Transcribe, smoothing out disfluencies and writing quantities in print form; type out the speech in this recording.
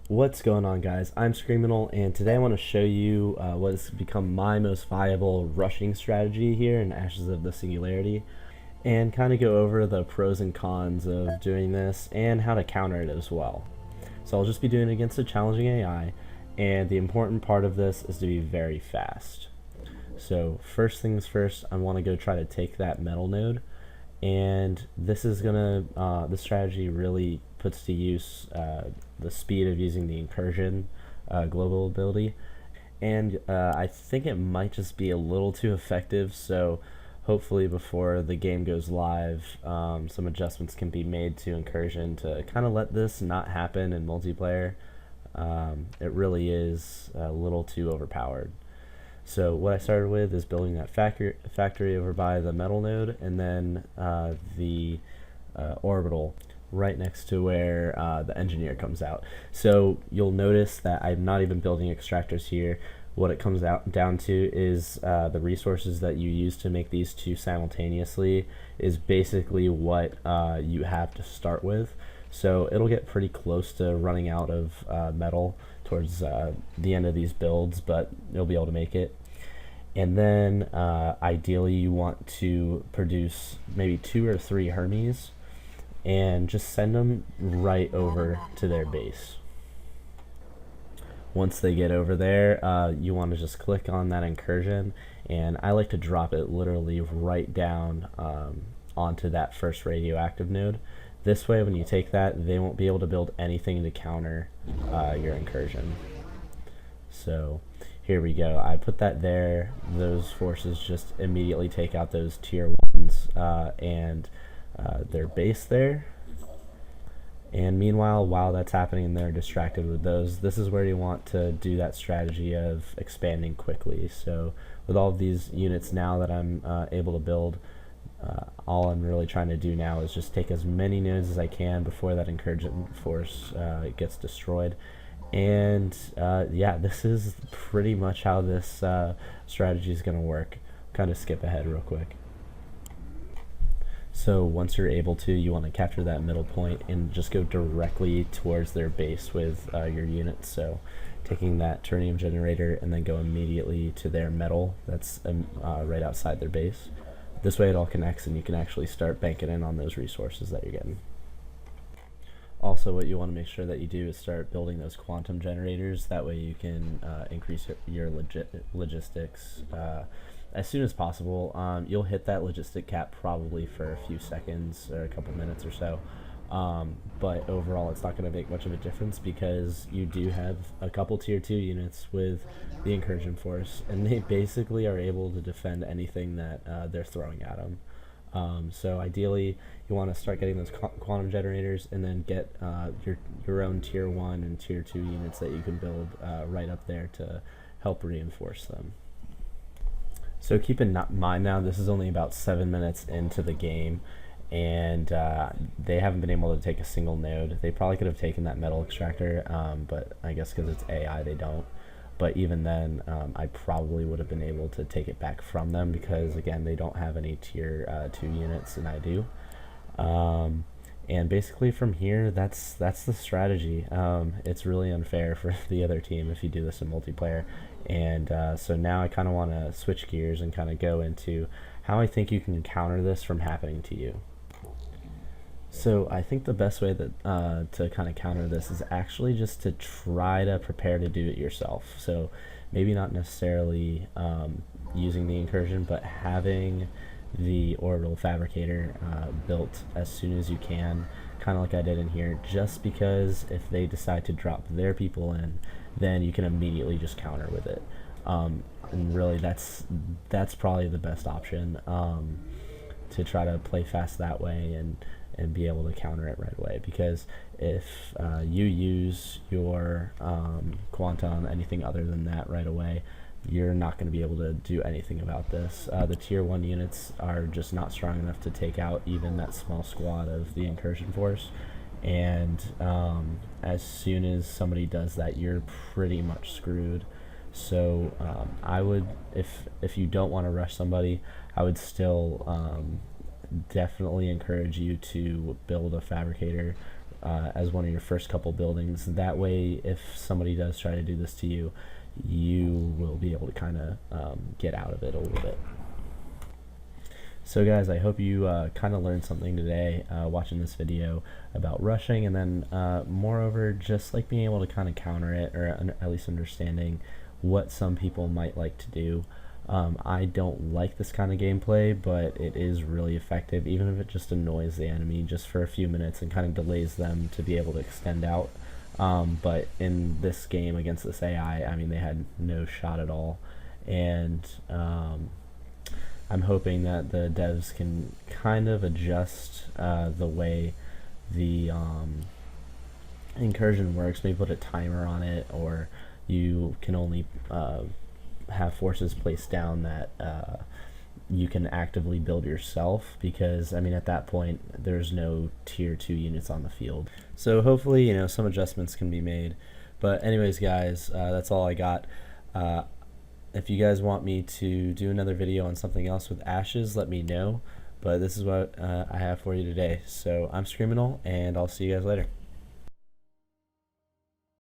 What's going on, guys? I'm Screaminal, and today I want to show you what has become my most viable rushing strategy here in Ashes of the Singularity, and kind of go over the pros and cons of doing this and how to counter it as well. So I'll just be doing it against a challenging AI, and the important part of this is to be very fast. So first things first, I want to go try to take that metal node, and this is gonna the strategy really puts to use the speed of using the incursion global ability, and I think it might just be a little too effective. So hopefully before the game goes live, some adjustments can be made to incursion to kind of let this not happen in multiplayer. It really is a little too overpowered. So what I started with is building that factory over by the metal node, and then the orbital right next to where the engineer comes out. So you'll notice that I'm not even building extractors here. What it comes out down to is the resources that you use to make these two simultaneously is basically what you have to start with. So it'll get pretty close to running out of metal towards the end of these builds, but you'll be able to make it. And then ideally you want to produce maybe 2 or 3 Hermes and just send them right over to their base. Once they get over there, you want to just click on that incursion, and I like to drop it literally right down onto that first radioactive node. This way, when you take that, they won't be able to build anything to counter your incursion. So here we go. I put that there. Those forces just immediately take out those tier 1s and their base there. And meanwhile, while that's happening and they're distracted with those, this is where you want to do that strategy of expanding quickly. So with all of these units now that I'm able to build, all I'm really trying to do now is just take as many nodes as I can before that incursion force gets destroyed. And yeah, this is pretty much how this strategy is going to work. Kind of skip ahead real quick. So once you're able to, you want to capture that middle point and just go directly towards their base with your units. So taking that turnium generator and then go immediately to their metal that's right outside their base. This way it all connects and you can actually start banking in on those resources that you're getting. Also, what you want to make sure that you do is start building those quantum generators. That way you can increase your logistics as soon as possible. You'll hit that logistic cap probably for a few seconds or a couple minutes or so. But overall, it's not going to make much of a difference because you do have a couple tier 2 units with the incursion force, and they basically are able to defend anything that they're throwing at them. So ideally, you want to start getting those quantum generators, and then get your own tier 1 and tier 2 units that you can build right up there to help reinforce them. So keep in mind now, this is only about 7 minutes into the game, and they haven't been able to take a single node. They probably could have taken that metal extractor, but I guess because it's AI, they don't. But even then, I probably would have been able to take it back from them because, again, they don't have any tier 2 units, and I do. And basically from here, that's the strategy. It's really unfair for the other team if you do this in multiplayer. And so now I kind of want to switch gears and kind of go into how I think you can counter this from happening to you. So I think the best way that to kind of counter this is actually just to try to prepare to do it yourself. So maybe not necessarily using the incursion, but having the orbital fabricator built as soon as you can, kind of like I did in here, just because if they decide to drop their people in, then you can immediately just counter with it. And really that's probably the best option, to try to play fast that way and be able to counter it right away. Because if you use your quantum, anything other than that right away, you're not going to be able to do anything about this. The tier 1 units are just not strong enough to take out even that small squad of the incursion force. And as soon as somebody does that, you're pretty much screwed. So I would, if you don't want to rush somebody, I would still definitely encourage you to build a fabricator as one of your first couple buildings. That way, if somebody does try to do this to you, you will be able to kind of get out of it a little bit. So guys, I hope you kind of learned something today watching this video about rushing, and then moreover, just like being able to kind of counter it, or at least understanding what some people might like to do. I don't like this kind of gameplay, but it is really effective, even if it just annoys the enemy just for a few minutes and kind of delays them to be able to extend out. But in this game against this AI, I mean, they had no shot at all, and I'm hoping that the devs can kind of adjust the way the incursion works, maybe put a timer on it, or you can only have forces placed down that you can actively build yourself, because I mean, at that point there's no tier 2 units on the field. So hopefully, you know, some adjustments can be made. But anyways guys, that's all I got. If you guys want me to do another video on something else with ashes, let me know. But this is what I have for you today. So I'm Screaminal, and I'll see you guys later.